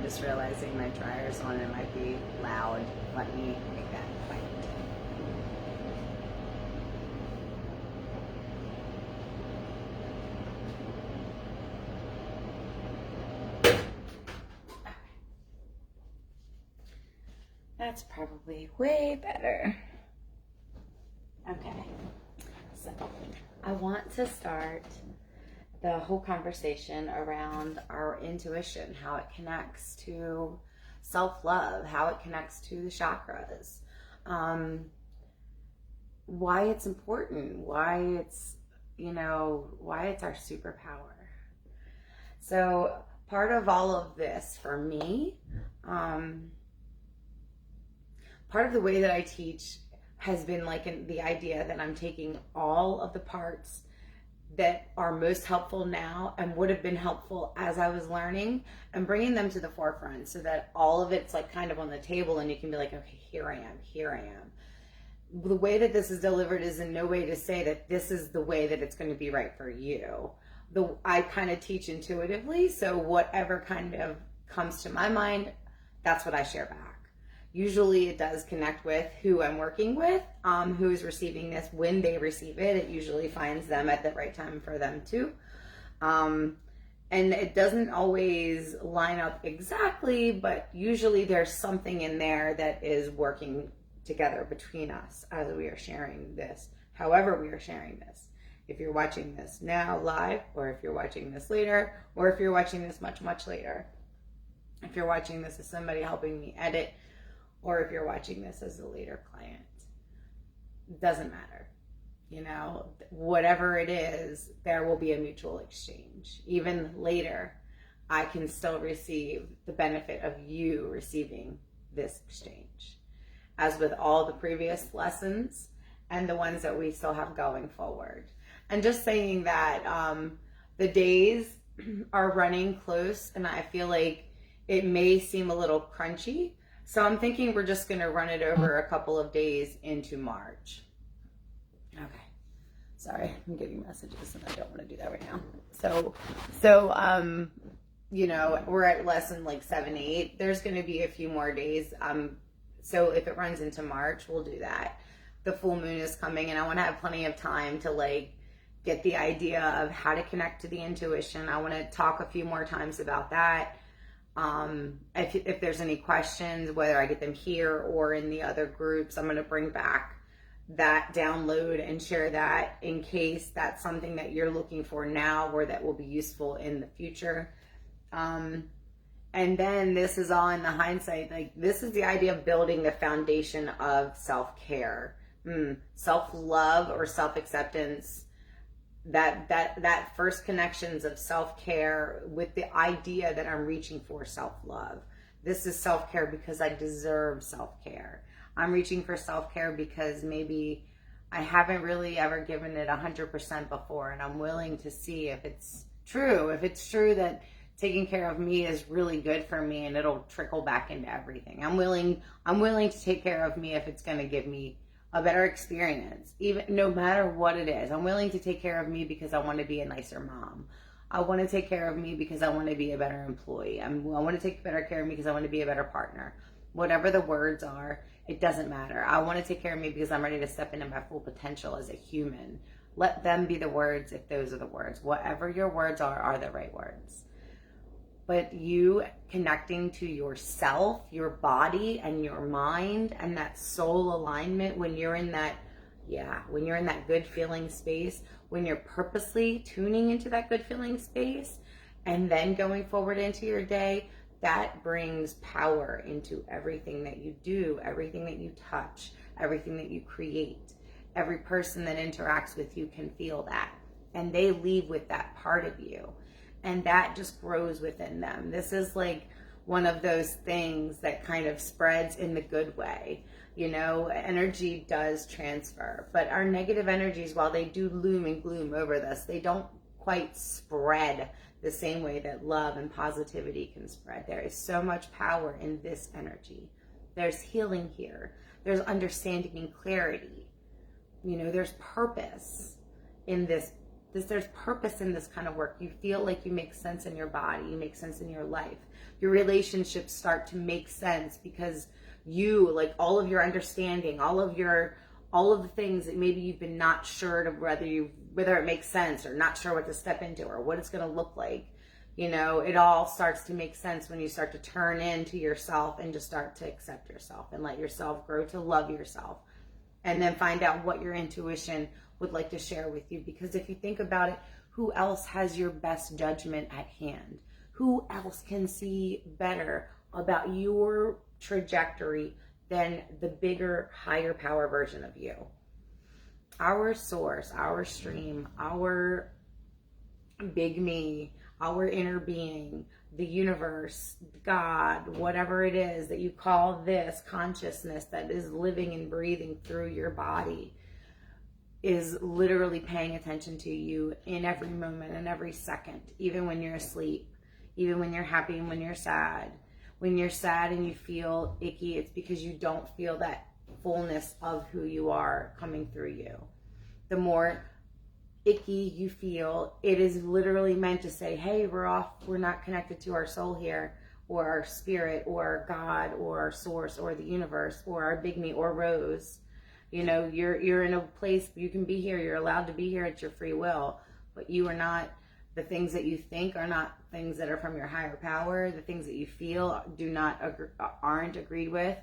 just realizing my dryer's on and it might be loud. Let me make that quiet. That's probably way better. Okay, so I want to start the whole conversation around our intuition, how it connects to self-love, how it connects to the chakras, why it's important, why it's, why it's our superpower. So part of all of this for me, part of the way that I teach has been like the idea that I'm taking all of the parts that are most helpful now and would have been helpful as I was learning and bringing them to the forefront so that all of it's like kind of on the table and you can be like, okay, here I am. The way that this is delivered is in no way to say that this is the way that it's going to be right for you. I kind of teach intuitively, so whatever kind of comes to my mind, that's what I share back. Usually it does connect with who I'm working with, who is receiving this. When they receive it, it usually finds them at the right time for them too. And it doesn't always line up exactly, but usually there's something in there that is working together between us as we are sharing this, however we are sharing this. If you're watching this now live, or if you're watching this later, or if you're watching this much, much later. If you're watching this as somebody helping me edit, or if you're watching this as a later client, it doesn't matter. Whatever it is, there will be a mutual exchange. Even later, I can still receive the benefit of you receiving this exchange. As with all the previous lessons and the ones that we still have going forward. And just saying that the days are running close and I feel like it may seem a little crunchy. So I'm thinking we're just going to run it over a couple of days into March. Okay. Sorry, I'm getting messages and I don't want to do that right now. So we're at lesson like 7, 8. There's going to be a few more days. So if it runs into March, we'll do that. The full moon is coming and I want to have plenty of time to get the idea of how to connect to the intuition. I want to talk a few more times about that. If there's any questions, whether I get them here or in the other groups, I'm going to bring back that download and share that in case that's something that you're looking for now or that will be useful in the future. And then this is all in the hindsight. This is the idea of building the foundation of self-care, self-love or self-acceptance. That first connections of self-care with the idea that I'm reaching for self-love. This is self-care because I deserve self-care. I'm reaching for self-care because maybe I haven't really ever given it 100% before, and I'm willing to see if it's true. If it's true that taking care of me is really good for me and it'll trickle back into everything. I'm willing to take care of me if it's going to give me a better experience, even no matter what it is. I'm willing to take care of me because I want to be a nicer mom. I want to take care of me because I want to be a better employee. I want to take better care of me because I want to be a better partner. Whatever the words are, it doesn't matter. I want to take care of me because I'm ready to step into my full potential as a human. Let them be the words if those are the words. Whatever your words are the right words. But you connecting to yourself, your body, and your mind, and that soul alignment when you're in that, when you're in that good feeling space, when you're purposely tuning into that good feeling space, and then going forward into your day, that brings power into everything that you do, everything that you touch, everything that you create. Every person that interacts with you can feel that, and they leave with that part of you. And that just grows within them. This is like one of those things that kind of spreads in the good way. Energy does transfer, but our negative energies, while they do loom and gloom over this, they don't quite spread the same way that love and positivity can spread. There is so much power in this energy. There's healing here. There's understanding and clarity. There's purpose in this There's purpose in this kind of work. You feel like you make sense in your body, you make sense in your life. Your relationships start to make sense because you, like, all of your understanding, all of the things that maybe you've been not sure of whether it makes sense, or not sure what to step into or what it's going to look like. You know, it all starts to make sense when you start to turn into yourself and just start to accept yourself and let yourself grow to love yourself. And then find out what your intuition would like to share with you. Because if you think about it, who else has your best judgment at hand? Who else can see better about your trajectory than the bigger, higher power version of you? Our source, our stream, our big me, our inner being, the universe, God, whatever it is that you call this consciousness that is living and breathing through your body, is literally paying attention to you in every moment and every second, even when you're asleep, even when you're happy and when you're sad. When you're sad and you feel icky, it's because you don't feel that fullness of who you are coming through you. The more icky you feel, it is literally meant to say, hey, we're not connected to our soul here, or our spirit, or God, or our source, or the universe, or our big me, or Rose. You know, you're in a place, you can be here, you're allowed to be here, it's your free will, but you are not, the things that you think are not things that are from your higher power. The things that you feel aren't agreed with.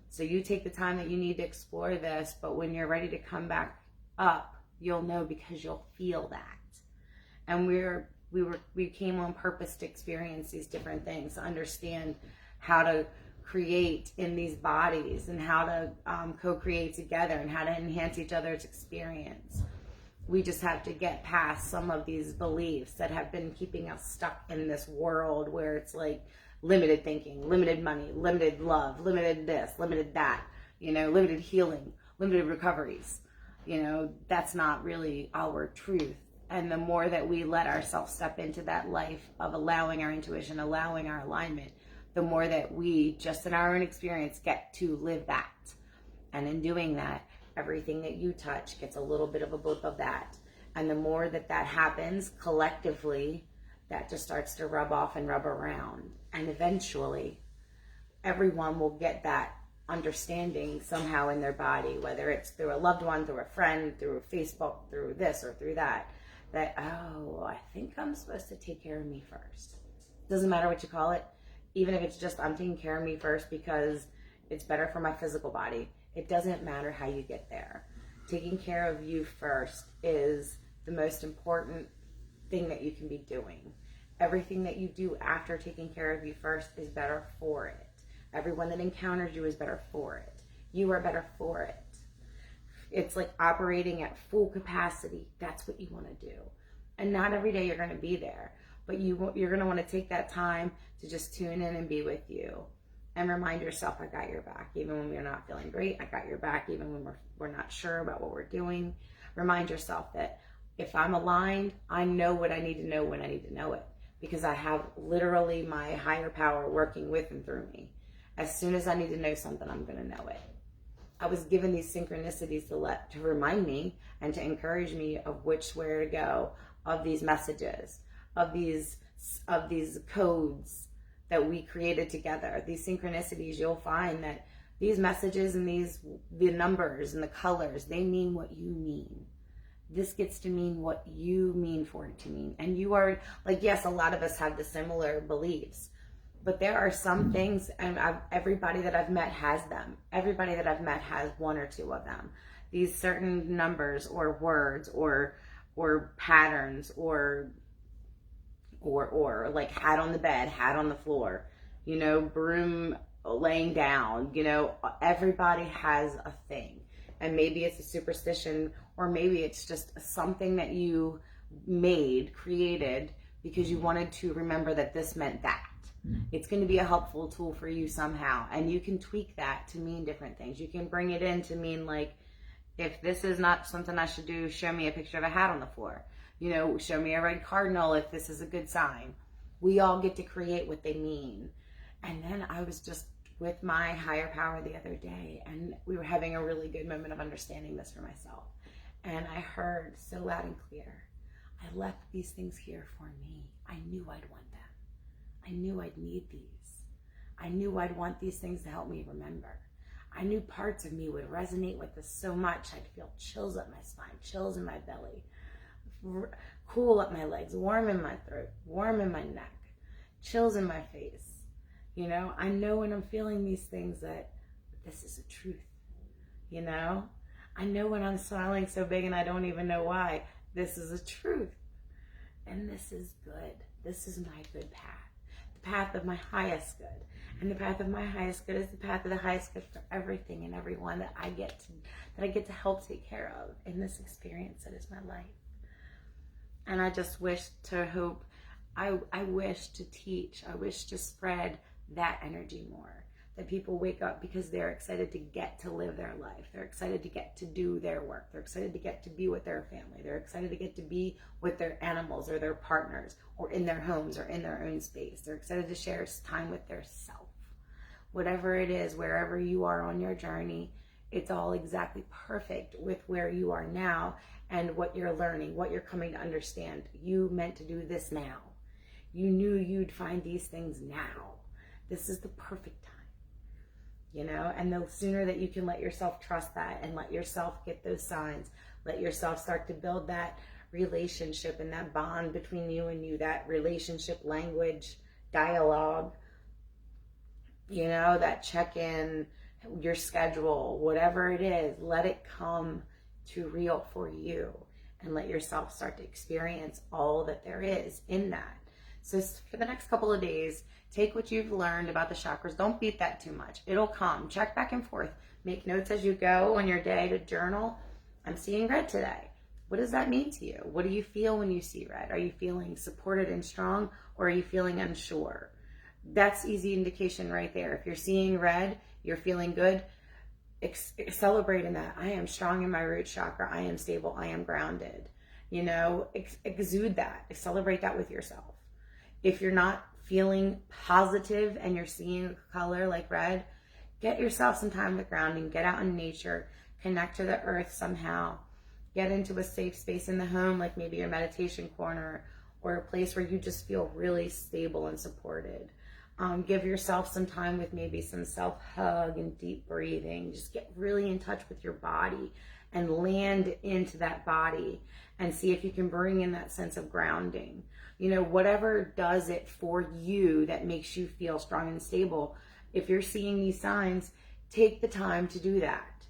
So you take the time that you need to explore this, but when you're ready to come back up, you'll know, because you'll feel that. And we came on purpose to experience these different things, to understand how to create in these bodies, and how to co-create together, and how to enhance each other's experience. We just have to get past some of these beliefs that have been keeping us stuck in this world where it's like limited thinking, limited money, limited love, limited this, limited that, you know, limited healing, limited recoveries. You know, that's not really our truth. And the more that we let ourselves step into that life of allowing our intuition, allowing our alignment, the more that we, just in our own experience, get to live that. And in doing that, everything that you touch gets a little bit of a blip of that. And the more that that happens collectively, that just starts to rub off and rub around. And eventually, everyone will get that understanding somehow in their body, whether it's through a loved one, through a friend, through Facebook, through this or through that, oh, I think I'm supposed to take care of me first. Doesn't matter what you call it. Even if it's just, I'm taking care of me first because it's better for my physical body. It doesn't matter how you get there. Taking care of you first is the most important thing that you can be doing. Everything that you do after taking care of you first is better for it. Everyone that encounters you is better for it. You are better for it. It's like operating at full capacity. That's what you want to do. And not every day you're going to be there, but you're going to want to take that time to just tune in and be with you. And remind yourself, I got your back. Even when we're not feeling great, I got your back. Even when we're not sure about what we're doing. Remind yourself that if I'm aligned, I know what I need to know when I need to know it. Because I have literally my higher power working with and through me. As soon as I need to know something, I'm going to know it. I was given these synchronicities to remind me and to encourage me of where to go, of these messages, of these codes that we created together. These synchronicities, you'll find that these messages and the numbers and the colors, they mean what you mean. This gets to mean what you mean for it to mean. And you are, like, yes, a lot of us have the similar beliefs, but there are some things, and everybody that I've met has them. Everybody that I've met has one or two of them. These certain numbers or words or patterns or like hat on the bed, hat on the floor, you know, broom laying down, you know, everybody has a thing. And maybe it's a superstition, or maybe it's just something that you created because you wanted to remember that this meant that. It's going to be a helpful tool for you somehow. And you can tweak that to mean different things. You can bring it in to mean, like, if this is not something I should do, show me a picture of a hat on the floor. You know, show me a red cardinal if this is a good sign. We all get to create what they mean. And then I was just with my higher power the other day, and we were having a really good moment of understanding this for myself. And I heard so loud and clear, I left these things here for me. I knew I'd want them. I knew I'd need these. I knew I'd want these things to help me remember. I knew parts of me would resonate with this so much. I'd feel chills up my spine, chills in my belly, cool up my legs, warm in my throat, warm in my neck, chills in my face. You know, I know when I'm feeling these things that this is a truth. You know, I know when I'm smiling so big and I don't even know why, this is a truth. And this is good. This is my good path. The path of my highest good. And the path of my highest good is the path of the highest good for everything and everyone that I get to help take care of in this experience that is my life. And I just wish to hope, I wish to teach, I wish to spread that energy more. That people wake up because they're excited to get to live their life. They're excited to get to do their work. They're excited to get to be with their family. They're excited to get to be with their animals or their partners or in their homes or in their own space. They're excited to share time with their self. Whatever it is, wherever you are on your journey, it's all exactly perfect with where you are now and what you're learning, what you're coming to understand. You meant to do this now. You knew you'd find these things now. This is the perfect time. You know, and the sooner that you can let yourself trust that and let yourself get those signs, let yourself start to build that relationship and that bond between you and you, that relationship, language, dialogue, you know, that check-in, your schedule, whatever it is, let it come to real for you and let yourself start to experience all that there is in that. So for the next couple of days, take what you've learned about the chakras. Don't beat that too much. It'll come. Check back and forth. Make notes as you go on your day to journal. I'm seeing red today. What does that mean to you? What do you feel when you see red? Are you feeling supported and strong, or are you feeling unsure? That's easy indication right there. If you're seeing red, you're feeling good. Celebrate in that. I am strong in my root chakra. I am stable. I am grounded. You know, exude that. Celebrate that with yourself. If you're not feeling positive and you're seeing a color like red, get yourself some time with grounding. Get out in nature. Connect to the earth somehow. Get into a safe space in the home, like maybe your meditation corner or a place where you just feel really stable and supported. Give yourself some time with maybe some self-hug and deep breathing. Just get really in touch with your body and land into that body and see if you can bring in that sense of grounding. You know, whatever does it for you that makes you feel strong and stable. If you're seeing these signs, take the time to do that.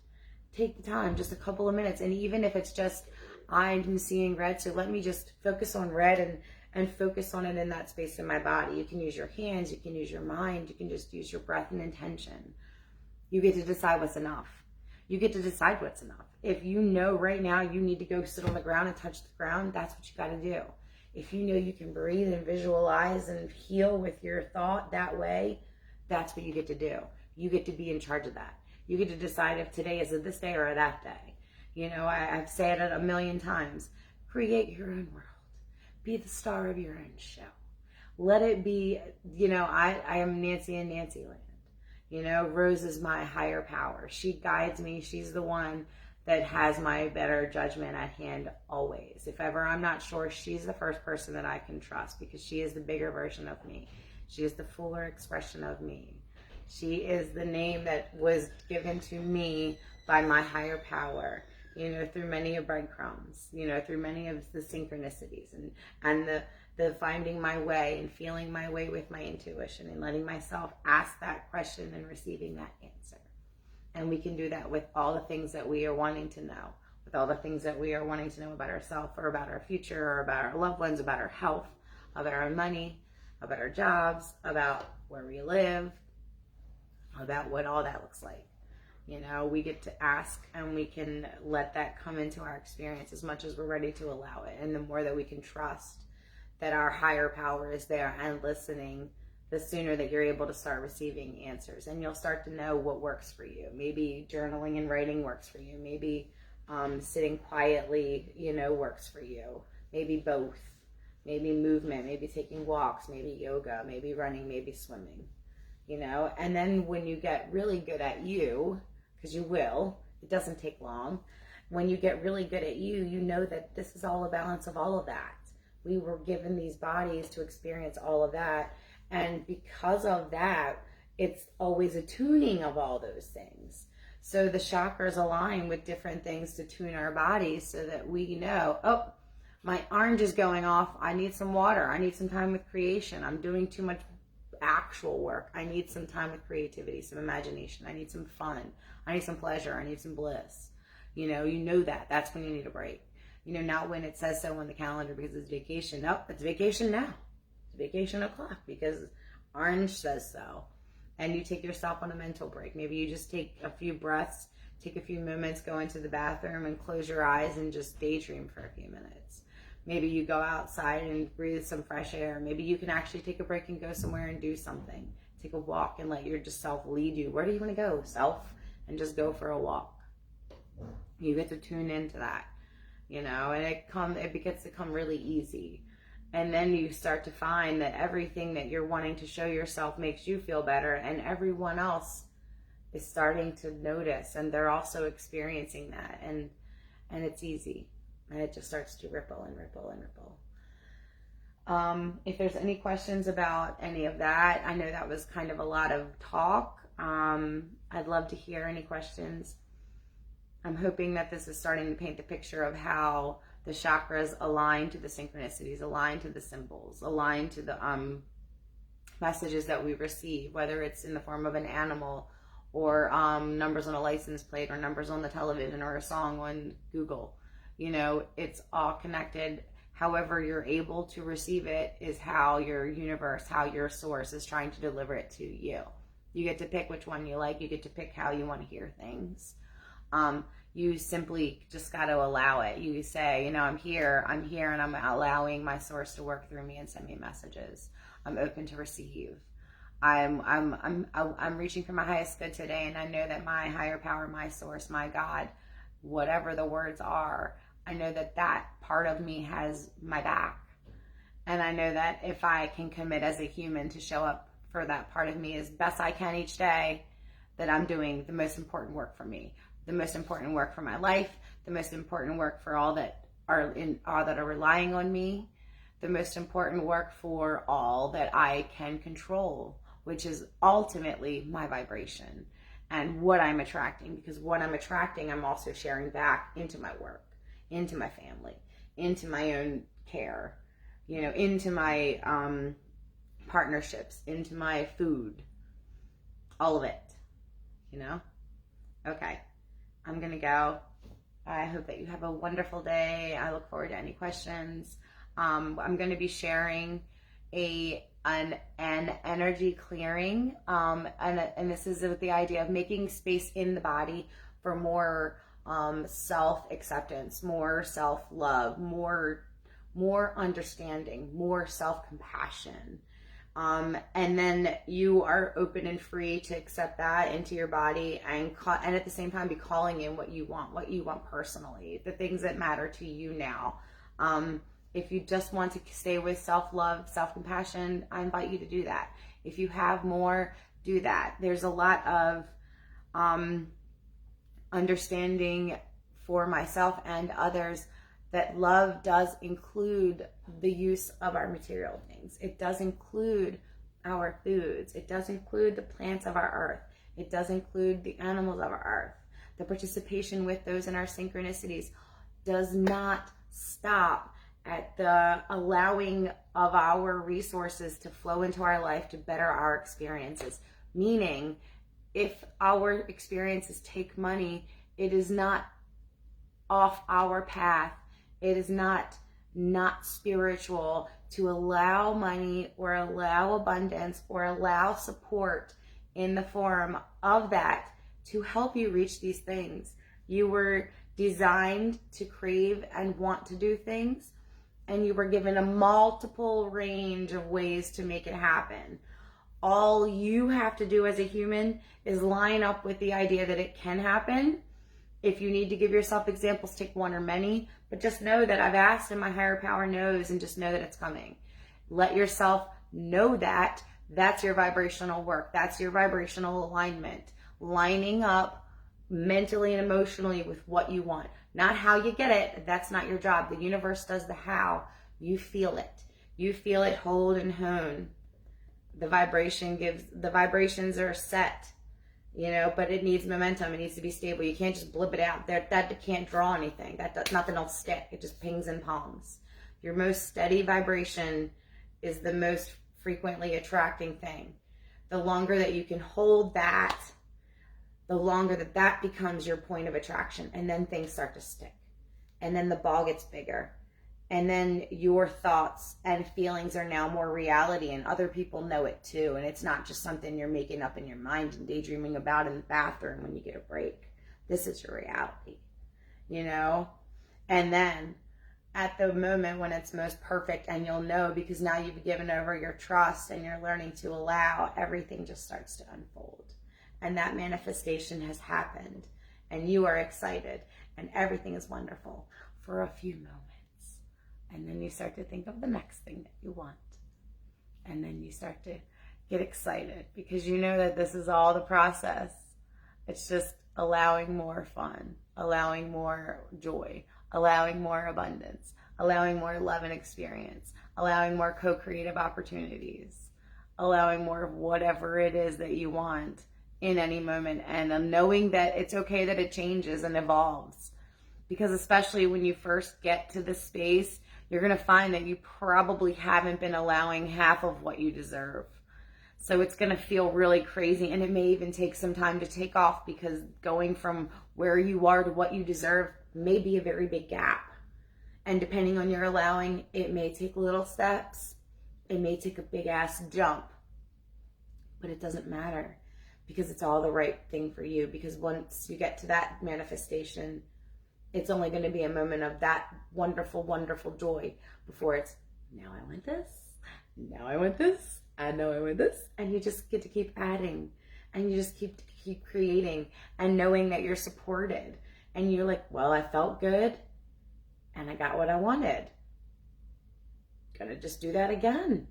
Take the time, just a couple of minutes. And even if it's just, I'm seeing red, so let me just focus on red and focus on it in that space in my body. You can use your hands, you can use your mind, you can just use your breath and intention. You get to decide what's enough. You get to decide what's enough. If you know right now you need to go sit on the ground and touch the ground, that's what you got to do. If you know you can breathe and visualize and heal with your thought that way, that's what you get to do. You get to be in charge of that. You get to decide if today is a this day or a that day. You know, I've said it a million times. Create your own world. Be the star of your own show. Let it be, you know, I am Nancy in Nancyland. You know, Rose is my higher power. She guides me. She's the one that has my better judgment at hand always. If ever I'm not sure, she's the first person that I can trust because she is the bigger version of me. She is the fuller expression of me. She is the name that was given to me by my higher power, you know, through many of breadcrumbs, you know, through many of the synchronicities and the finding my way and feeling my way with my intuition and letting myself ask that question and receiving that answer. And we can do that with all the things that we are wanting to know, with all the things that we are wanting to know about ourselves or about our future or about our loved ones, about our health, about our money, about our jobs, about where we live, about what all that looks like. You know, we get to ask and we can let that come into our experience as much as we're ready to allow it. And the more that we can trust that our higher power is there and listening, the sooner that you're able to start receiving answers. And you'll start to know what works for you. Maybe journaling and writing works for you. Maybe sitting quietly, you know, works for you. Maybe both. Maybe movement, maybe taking walks, maybe yoga, maybe running, maybe swimming. You know, and then when you get really good at you, because you will, it doesn't take long, When you get really good at you, you know that this is all a balance of all of that. We were given these bodies to experience all of that. And because of that, it's always a tuning of all those things. So the chakras align with different things to tune our bodies so that we know, oh, my orange is going off. I need some water. I need some time with creation. I'm doing too much actual work. I need some time with creativity, some imagination. I need some fun. I need some pleasure. I need some bliss. You know that. That's when you need a break. Not when it says so on the calendar because it's vacation. Nope, it's vacation now. It's vacation o'clock because orange says so. And you take yourself on a mental break. Maybe you just take a few breaths, take a few moments, go into the bathroom and close your eyes and just daydream for a few minutes. Maybe you go outside and breathe some fresh air. Maybe you can actually take a break and go somewhere and do something. Take a walk and let your just self lead you. Where do you want to go, self? And just go for a walk. You get to tune into that, and it gets to come really easy. And then you start to find that everything that you're wanting to show yourself makes you feel better, and everyone else is starting to notice, and they're also experiencing that, and it's easy, and it just starts to ripple and ripple and ripple. If there's any questions about any of that, I know that was kind of a lot of talk. I'd love to hear any questions. I'm hoping that this is starting to paint the picture of how the chakras align to the synchronicities, align to the symbols, align to the messages that we receive, whether it's in the form of an animal or numbers on a license plate or numbers on the television or a song on Google. It's all connected. However you're able to receive it is how your universe, how your source is trying to deliver it to you. You get to pick which one you like. You get to pick how you want to hear things. You simply just got to allow it. You say, I'm here, and I'm allowing my source to work through me and send me messages. I'm open to receive. I'm reaching for my highest good today, and I know that my higher power, my source, my God, whatever the words are, I know that that part of me has my back. And I know that if I can commit as a human to show up for that part of me as best I can each day, that I'm doing the most important work for me. The most important work for my life, the most important work for all that are relying on me, the most important work for all that I can control, which is ultimately my vibration and what I'm attracting. Because what I'm attracting, I'm also sharing back into my work, into my family, into my own care, into my partnerships, into my food, all of it, Okay. I'm going to go. I hope that you have a wonderful day. I look forward to any questions. I'm going to be sharing an energy clearing. And this is with the idea of making space in the body for more self-acceptance, more self-love, more understanding, more self-compassion. And then you are open and free to accept that into your body and at the same time be calling in what you want personally, the things that matter to you now. If you just want to stay with self-love, self-compassion, I invite you to do that. If you have more, do that. There's a lot of understanding for myself and others that love does include the use of our material things. It does include our foods. It does include the plants of our earth. It does include the animals of our earth. The participation with those in our synchronicities does not stop at the allowing of our resources to flow into our life to better our experiences. Meaning, if our experiences take money, it is not off our path. It is not spiritual to allow money or allow abundance or allow support in the form of that to help you reach these things. You were designed to crave and want to do things, and you were given a multiple range of ways to make it happen. All you have to do as a human is line up with the idea that it can happen. If you need to give yourself examples, take one or many, but just know that I've asked and my higher power knows, and just know that it's coming. Let yourself know that. That's your vibrational work. That's your vibrational alignment. Lining up mentally and emotionally with what you want. Not how you get it. That's not your job. The universe does the how. You feel it. You feel it, hold and hone. The vibrations are set, but it needs momentum. It needs to be stable. You can't just blip it out. That can't draw anything. Nothing will stick. It just pings and pongs. Your most steady vibration is the most frequently attracting thing. The longer that you can hold that, the longer that becomes your point of attraction. And then things start to stick. And then the ball gets bigger. And then your thoughts and feelings are now more reality, and other people know it too. And it's not just something you're making up in your mind and daydreaming about in the bathroom when you get a break. This is your reality, And then at the moment when it's most perfect, and you'll know because now you've given over your trust and you're learning to allow, everything just starts to unfold. And that manifestation has happened, and you are excited, and everything is wonderful for a few moments. And then you start to think of the next thing that you want. And then you start to get excited because you know that this is all the process. It's just allowing more fun, allowing more joy, allowing more abundance, allowing more love and experience, allowing more co-creative opportunities, allowing more of whatever it is that you want in any moment. And knowing that it's okay that it changes and evolves. Because especially when you first get to this space, you're going to find that you probably haven't been allowing half of what you deserve. So it's going to feel really crazy, and it may even take some time to take off, because going from where you are to what you deserve may be a very big gap. And depending on your allowing, it may take little steps. It may take a big ass jump. But it doesn't matter, because it's all the right thing for you. Because once you get to that manifestation, it's only going to be a moment of that wonderful, wonderful joy before it's, now I want this, now I want this, I know I want this. And you just get to keep adding, and you just keep creating, and knowing that you're supported. And you're like, well, I felt good and I got what I wanted. Gonna just do that again.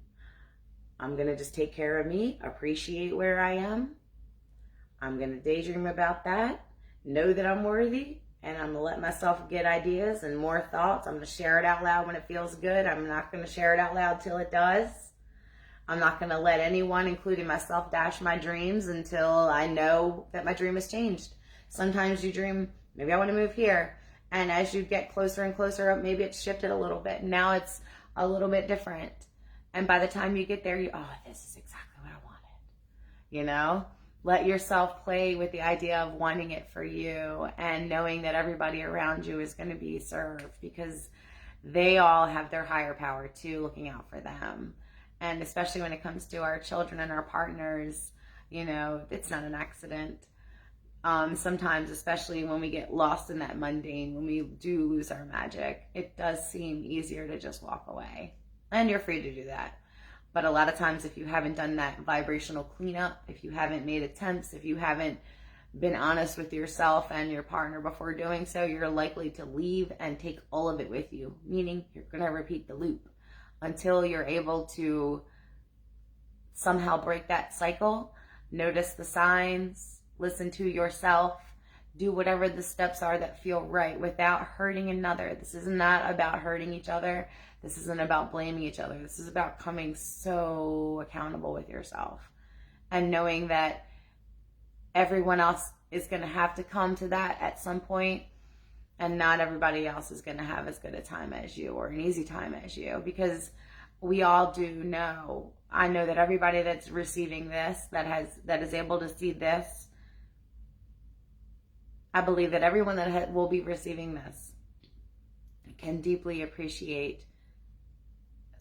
I'm gonna just take care of me, appreciate where I am. I'm gonna daydream about that, know that I'm worthy. And I'm going to let myself get ideas and more thoughts. I'm going to share it out loud when it feels good. I'm not going to share it out loud till it does. I'm not going to let anyone, including myself, dash my dreams until I know that my dream has changed. Sometimes you dream, maybe I want to move here. And as you get closer and closer up, maybe it's shifted a little bit. Now it's a little bit different. And by the time you get there, this is exactly what I wanted. Let yourself play with the idea of wanting it for you, and knowing that everybody around you is going to be served, because they all have their higher power too, looking out for them. And especially when it comes to our children and our partners, it's not an accident. Sometimes, especially when we get lost in that mundane, when we do lose our magic, it does seem easier to just walk away. And you're free to do that. But a lot of times, if you haven't done that vibrational cleanup, if you haven't made attempts, if you haven't been honest with yourself and your partner before doing so, you're likely to leave and take all of it with you. Meaning you're going to repeat the loop until you're able to somehow break that cycle, notice the signs, listen to yourself, do whatever the steps are that feel right without hurting another. This is not about hurting each other. This isn't about blaming each other. This is about coming so accountable with yourself and knowing that everyone else is going to have to come to that at some point, and not everybody else is going to have as good a time as you or an easy time as you, because we all do know. I know that everybody that's receiving this, that is able to see this, I believe that everyone that will be receiving this can deeply appreciate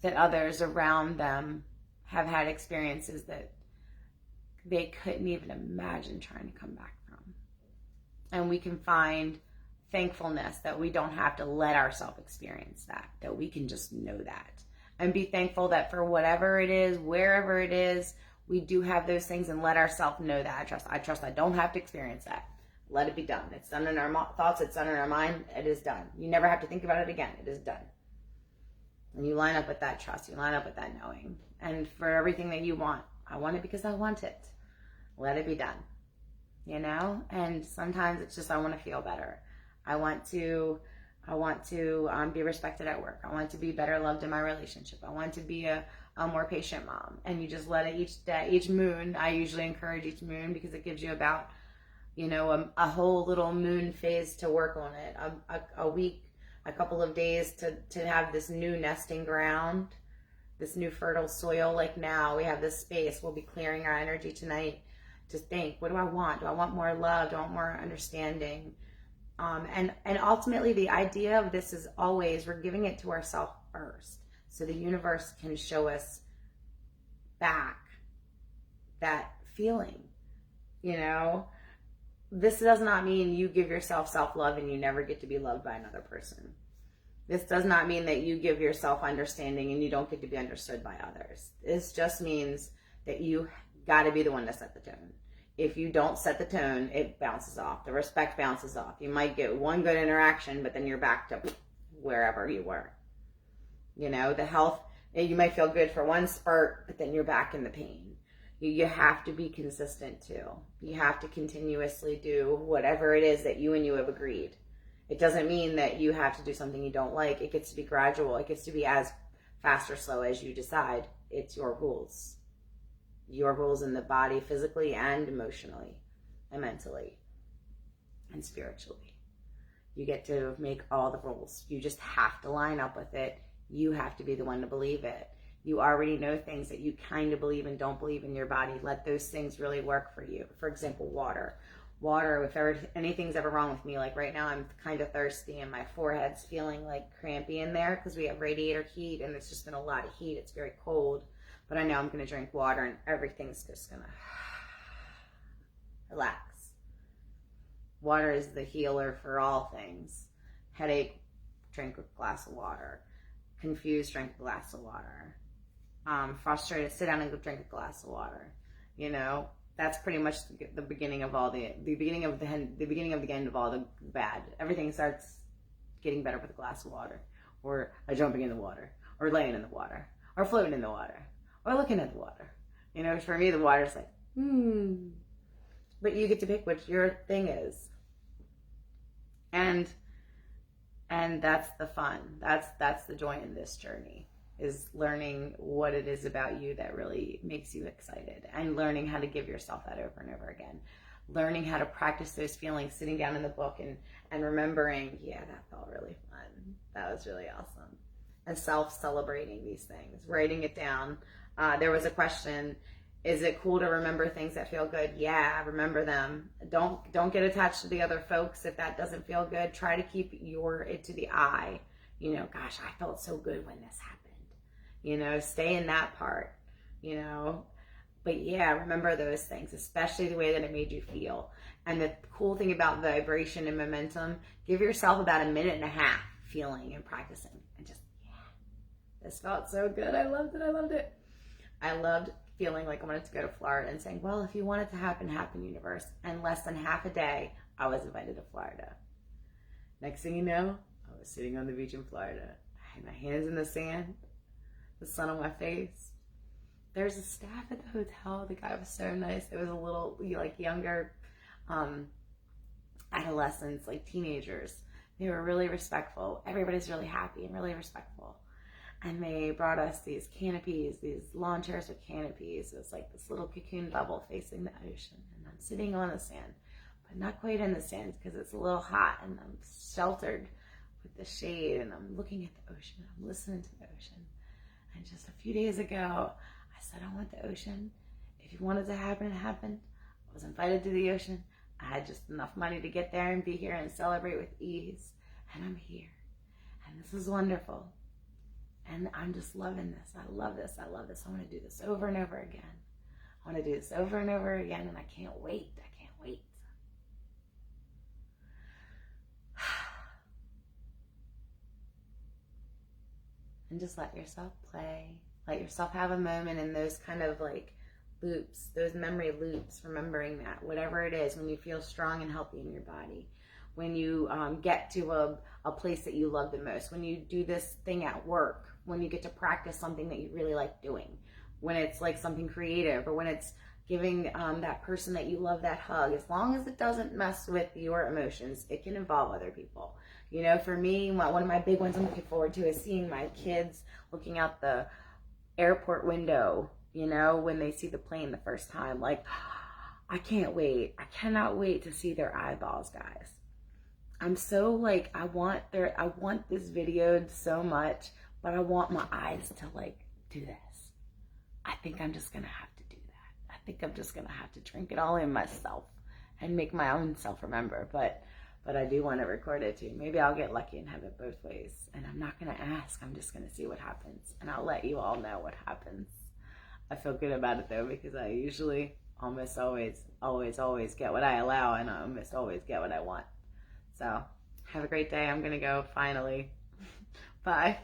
that others around them have had experiences that they couldn't even imagine trying to come back from. And we can find thankfulness that we don't have to let ourselves experience that we can just know that. And be thankful that for whatever it is, wherever it is, we do have those things, and let ourselves know that. I trust I don't have to experience that. Let it be done. It's done in our thoughts. It's done in our mind. It is done. You never have to think about it again. It is done. And you line up with that trust. You line up with that knowing. And for everything that you want, I want it because I want it. Let it be done. you know? And sometimes it's just, I want to feel better. I want to be respected at work. I want to be better loved in my relationship. I want to be a more patient mom. And you just let it each day, each moon. I usually encourage each moon because it gives you about, you know, a whole little moon phase to work on it. A week, a couple of days to have this new nesting ground, this new fertile soil. Like now we have this space. We'll be clearing our energy tonight to think, what do I want? Do I want more love? Do I want more understanding? And ultimately the idea of this is always we're giving it to ourselves first. So the universe can show us back that feeling, you know? This does not mean you give yourself self-love and you never get to be loved by another person. This does not mean that you give yourself understanding and you don't get to be understood by others. This just means that you got to be the one to set the tone. If you don't set the tone, it bounces off. The respect bounces off. You might get one good interaction, but then you're back to wherever you were. You know, the health, you might feel good for one spurt, but then you're back in the pain. You have to be consistent too. You have to continuously do whatever it is that you and you have agreed. It doesn't mean that you have to do something you don't like. It gets to be gradual. It gets to be as fast or slow as you decide. It's your rules. Your rules in the body, physically and emotionally and mentally and spiritually. You get to make all the rules. You just have to line up with it. You have to be the one to believe it. You already know things that you kind of believe and don't believe in your body. Let those things really work for you. For example, water. Water, if anything's ever wrong with me, like right now I'm kind of thirsty and my forehead's feeling like crampy in there because we have radiator heat and there's just been a lot of heat. It's very cold. But I know I'm going to drink water and everything's just going to relax. Water is the healer for all things. Headache, drink a glass of water. Confused, drink a glass of water. Frustrated, sit down and go drink a glass of water. You know, that's pretty much the beginning of all the beginning of the end of all the bad. Everything starts getting better with a glass of water, or jumping in the water, or laying in the water, or floating in the water, or looking at the water. You know, for me, the water's like, But you get to pick what your thing is. And that's the fun. That's the joy in this journey, is learning what it is about you that really makes you excited, and learning how to give yourself that over and over again. Learning how to practice those feelings, sitting down in the book and remembering, yeah, that felt really fun. That was really awesome. And self-celebrating these things, writing it down. There was a question, is it cool to remember things that feel good? Yeah, remember them. Don't get attached to the other folks if that doesn't feel good. Try to keep it to the I. You know, gosh, I felt so good when this happened. You know, stay in that part, you know. But yeah, remember those things, especially the way that it made you feel. And the cool thing about vibration and momentum, give yourself about 1.5 minutes feeling and practicing. And just, yeah, this felt so good. I loved it. I loved feeling like I wanted to go to Florida and saying, well, if you want it to happen, happen, universe. And less than half a day, I was invited to Florida. Next thing you know, I was sitting on the beach in Florida. I had my hands in the sand, the sun on my face. There's a staff at the hotel. The guy was so nice. There was a little, like, younger adolescents, like teenagers. They were really respectful. Everybody's really happy and really respectful. And they brought us these canopies, these lawn chairs with canopies. It was like this little cocoon bubble facing the ocean. And I'm sitting on the sand, but not quite in the sand because it's a little hot. And I'm sheltered with the shade. And I'm looking at the ocean. I'm listening to the ocean. And just a few days ago, I said, I want the ocean. If you want it to happen, it happened. I was invited to the ocean. I had just enough money to get there and be here and celebrate with ease. And I'm here. And this is wonderful. And I'm just loving this. I love this. I want to do this over and over again. I want to do this over and over again, and I can't wait. And just let yourself play. Let yourself have a moment in those kind of like loops, those memory loops, remembering that, whatever it is, when you feel strong and healthy in your body, when you get to a place that you love the most, when you do this thing at work, when you get to practice something that you really like doing, when it's like something creative, or when it's giving that person that you love that hug, as long as it doesn't mess with your emotions. It can involve other people. You know, for me, one of my big ones I'm looking forward to is seeing my kids looking out the airport window, you know, when they see the plane the first time. Like, I can't wait. I cannot wait to see their eyeballs, guys. I'm so like, I want this video so much, but I want my eyes to like do this. I think I'm just gonna have to do that. I think I'm just gonna have to drink it all in myself and make my own self remember. But I do want to record it too. Maybe I'll get lucky and have it both ways. And I'm not gonna ask. I'm just gonna see what happens, and I'll let you all know what happens. I feel good about it though, because I usually almost always get what I allow, and I almost always get what I want. So have a great day. I'm gonna go finally. Bye.